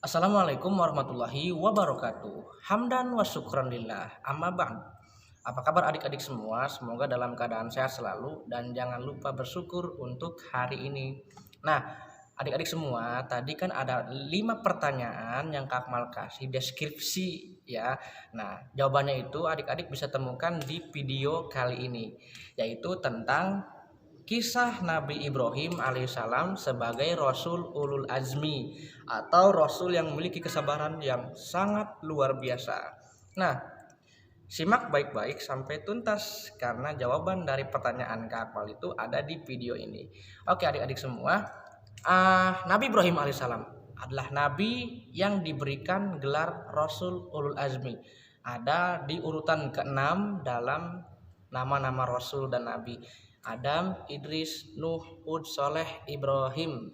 Assalamualaikum warahmatullahi wabarakatuh. Hamdan wa syukran lillah. Amma ba'd. Apa kabar adik-adik semua? Semoga dalam keadaan sehat selalu dan jangan lupa bersyukur untuk hari ini. Nah, adik-adik semua, tadi kan ada 5 pertanyaan yang Kak Akmal kasih deskripsi ya. Nah, jawabannya itu adik-adik bisa temukan di video kali ini, yaitu tentang kisah Nabi Ibrahim alaihissalam sebagai Rasul Ulul Azmi atau Rasul yang memiliki kesabaran yang sangat luar biasa. Nah, simak baik-baik sampai tuntas karena jawaban dari pertanyaan Kak Akmal itu ada di video ini. Oke adik-adik semua, Nabi Ibrahim alaihissalam adalah Nabi yang diberikan gelar Rasul Ulul Azmi. Ada di urutan ke-6 dalam nama-nama Rasul dan Nabi. Adam, Idris, Nuh, Hud, Soleh, Ibrahim.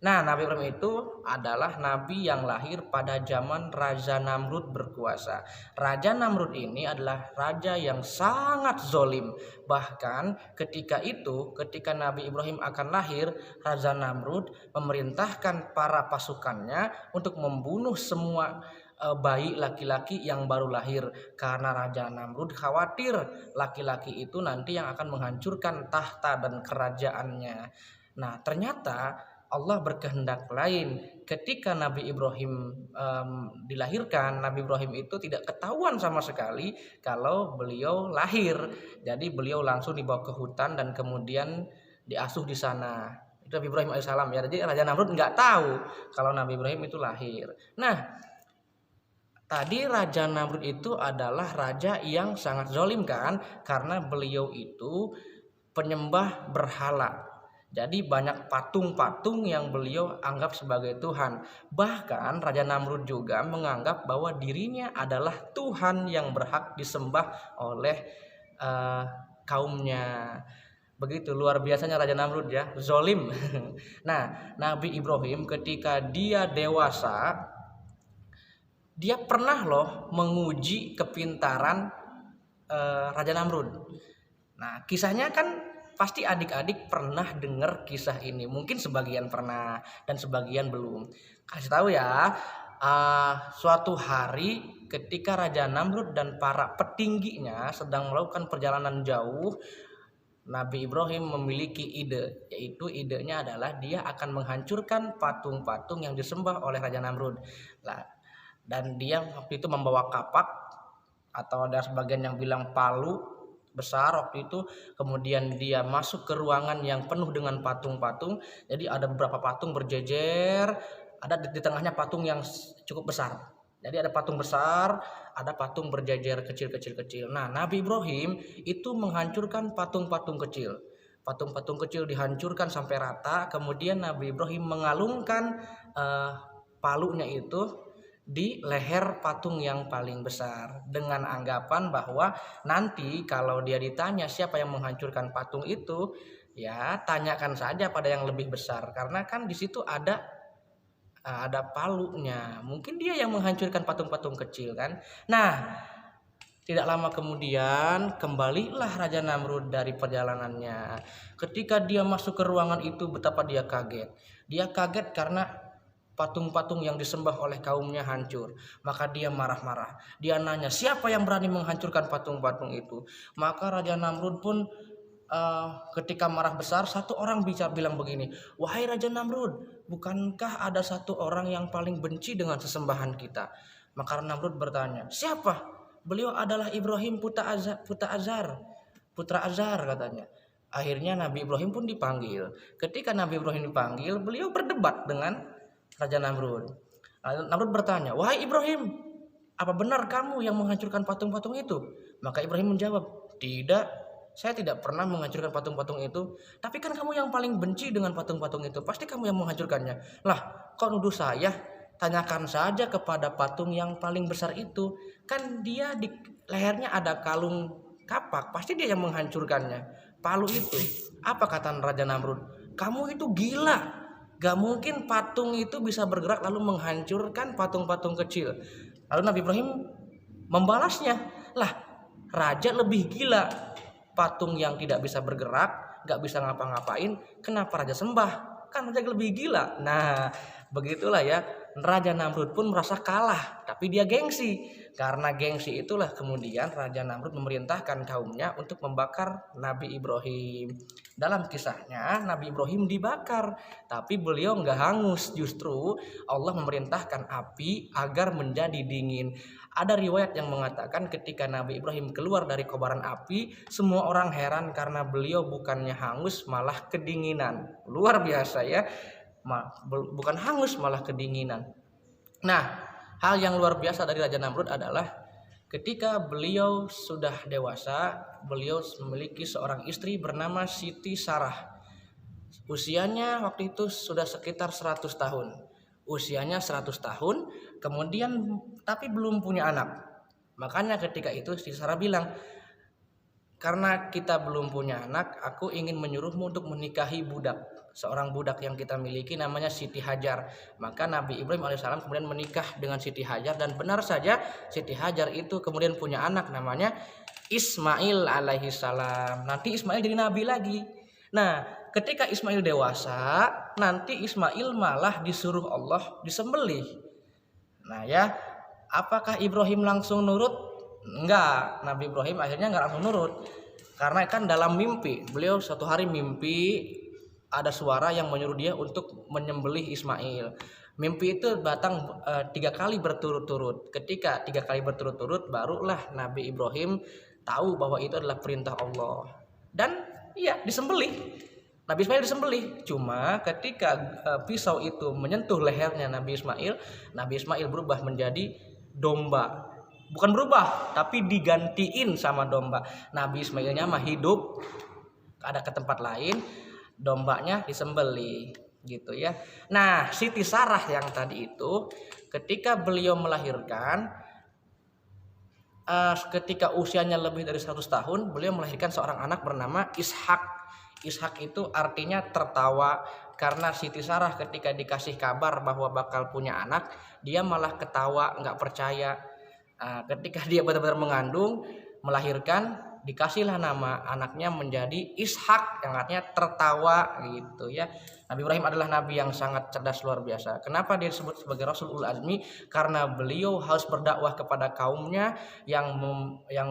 Nah, Nabi Ibrahim itu adalah nabi yang lahir pada zaman Raja Namrud berkuasa. Raja Namrud ini adalah raja yang sangat zolim. Bahkan ketika Nabi Ibrahim akan lahir, Raja Namrud memerintahkan para pasukannya untuk membunuh semua bayi laki-laki yang baru lahir, karena Raja Namrud khawatir laki-laki itu nanti yang akan menghancurkan tahta dan kerajaannya. Nah, ternyata Allah berkehendak lain. Ketika Nabi Ibrahim dilahirkan, Nabi Ibrahim itu tidak ketahuan sama sekali kalau beliau lahir. Jadi beliau langsung dibawa ke hutan dan kemudian diasuh di sana. Itu Nabi Ibrahim alaihissalam ya. Jadi Raja Namrud nggak tahu kalau Nabi Ibrahim itu lahir. Nah, tadi Raja Namrud itu adalah raja yang sangat zalim kan, karena beliau itu penyembah berhala. Jadi banyak patung-patung yang beliau anggap sebagai Tuhan. Bahkan Raja Namrud juga menganggap bahwa dirinya adalah Tuhan yang berhak disembah oleh kaumnya. Begitu luar biasanya Raja Namrud ya, zalim. Nah, Nabi Ibrahim ketika dia dewasa, dia pernah loh menguji kepintaran Raja Namrud. Nah, kisahnya kan pasti adik-adik pernah dengar kisah ini. Mungkin sebagian pernah dan sebagian belum. Kasih tahu ya, suatu hari ketika Raja Namrud dan para petingginya sedang melakukan perjalanan jauh, Nabi Ibrahim memiliki ide, yaitu idenya adalah dia akan menghancurkan patung-patung yang disembah oleh Raja Namrud. Nah, dan dia waktu itu membawa kapak, atau ada sebagian yang bilang palu besar waktu itu. Kemudian dia masuk ke ruangan yang penuh dengan patung-patung. Jadi ada beberapa patung berjejer, ada di tengahnya patung yang cukup besar. Jadi ada patung besar, ada patung berjejer kecil-kecil. Nah, Nabi Ibrahim itu menghancurkan patung-patung kecil. Patung-patung kecil dihancurkan sampai rata. Kemudian Nabi Ibrahim mengalungkan palunya itu di leher patung yang paling besar, dengan anggapan bahwa nanti kalau dia ditanya siapa yang menghancurkan patung itu, ya tanyakan saja pada yang lebih besar, karena kan di situ ada palunya. Mungkin dia yang menghancurkan patung-patung kecil kan. Nah, tidak lama kemudian kembalilah Raja Namrud dari perjalanannya. Ketika dia masuk ke ruangan itu, betapa dia kaget. Dia kaget karena patung-patung yang disembah oleh kaumnya hancur. Maka dia marah-marah. Dia nanya, siapa yang berani menghancurkan patung-patung itu? Maka Raja Namrud pun ketika marah besar, satu orang bisa bilang begini, wahai Raja Namrud, bukankah ada satu orang yang paling benci dengan sesembahan kita? Maka Namrud bertanya, siapa? Beliau adalah Ibrahim putra Azar katanya. Akhirnya Nabi Ibrahim pun dipanggil. Ketika Nabi Ibrahim dipanggil, beliau berdebat dengan Raja Namrud. Namrud bertanya, wahai Ibrahim, apa benar kamu yang menghancurkan patung-patung itu? Maka Ibrahim menjawab, tidak, saya tidak pernah menghancurkan patung-patung itu. Tapi kan kamu yang paling benci dengan patung-patung itu, pasti kamu yang menghancurkannya. Lah, kok nuduh saya? Tanyakan saja kepada patung yang paling besar itu. Kan dia di lehernya ada kalung kapak, pasti dia yang menghancurkannya. Palu itu. Apa kata Raja Namrud? Kamu itu gila. Gak mungkin patung itu bisa bergerak lalu menghancurkan patung-patung kecil. Lalu Nabi Ibrahim membalasnya, lah raja lebih gila. Patung yang tidak bisa bergerak, gak bisa ngapa-ngapain, kenapa raja sembah? Kan raja lebih gila. Nah, Begitulah ya, Raja Namrud pun merasa kalah, tapi dia gengsi. Karena gengsi itulah kemudian Raja Namrud memerintahkan kaumnya untuk membakar Nabi Ibrahim. Dalam kisahnya Nabi Ibrahim dibakar, tapi beliau nggak hangus. Justru Allah memerintahkan api agar menjadi dingin. Ada riwayat yang mengatakan ketika Nabi Ibrahim keluar dari kobaran api, semua orang heran karena beliau bukannya hangus malah kedinginan. Luar biasa ya, bukan hangus malah kedinginan. Nah, hal yang luar biasa dari Raja Namrud adalah ketika beliau sudah dewasa, beliau memiliki seorang istri bernama Siti Sarah. Usianya waktu itu sudah sekitar 100 tahun. Usianya 100 tahun, kemudian tapi belum punya anak. Makanya ketika itu Siti Sarah bilang, karena kita belum punya anak, aku ingin menyuruhmu untuk menikahi budak. Seorang budak yang kita miliki namanya Siti Hajar. Maka Nabi Ibrahim alaihissalam kemudian menikah dengan Siti Hajar. Dan benar saja Siti Hajar itu kemudian punya anak namanya Ismail alaihissalam. Nanti Ismail jadi nabi lagi. Nah, ketika Ismail dewasa, nanti Ismail malah disuruh Allah disembelih. Nah ya, apakah Ibrahim langsung nurut? Enggak, Nabi Ibrahim akhirnya enggak langsung nurut. Karena kan dalam mimpi, beliau suatu hari mimpi ada suara yang menyuruh dia untuk menyembelih Ismail. Mimpi itu datang 3 kali berturut-turut. Ketika 3 kali berturut-turut, barulah Nabi Ibrahim tahu bahwa itu adalah perintah Allah. Dan iya, disembelih. Nabi Ismail disembelih. Cuma ketika pisau itu menyentuh lehernya Nabi Ismail berubah menjadi domba. Bukan berubah, tapi digantiin sama domba. Nabi Ismailnya mah hidup, ada ke tempat lain, dombanya disembelih gitu ya. Nah, Siti Sarah yang tadi itu ketika beliau melahirkan, ketika usianya lebih dari 100 tahun, beliau melahirkan seorang anak bernama Ishak. Ishak itu artinya tertawa, karena Siti Sarah ketika dikasih kabar bahwa bakal punya anak, dia malah ketawa, nggak percaya. Ketika dia benar-benar mengandung, melahirkan, dikasihlah nama anaknya menjadi Ishak, yang artinya tertawa gitu ya. Nabi Ibrahim adalah nabi yang sangat cerdas luar biasa. Kenapa dia disebut sebagai Rasul Ulul Azmi? Karena beliau harus berdakwah kepada kaumnya yang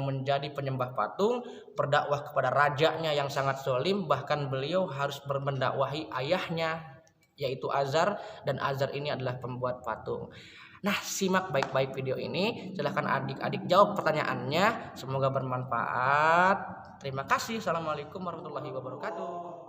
menjadi penyembah patung, berdakwah kepada rajanya yang sangat zalim, bahkan beliau harus mendakwahi ayahnya yaitu Azar, dan Azar ini adalah pembuat patung. Nah, simak baik-baik video ini. Silahkan adik-adik jawab pertanyaannya. Semoga bermanfaat. Terima kasih. Assalamualaikum warahmatullahi wabarakatuh.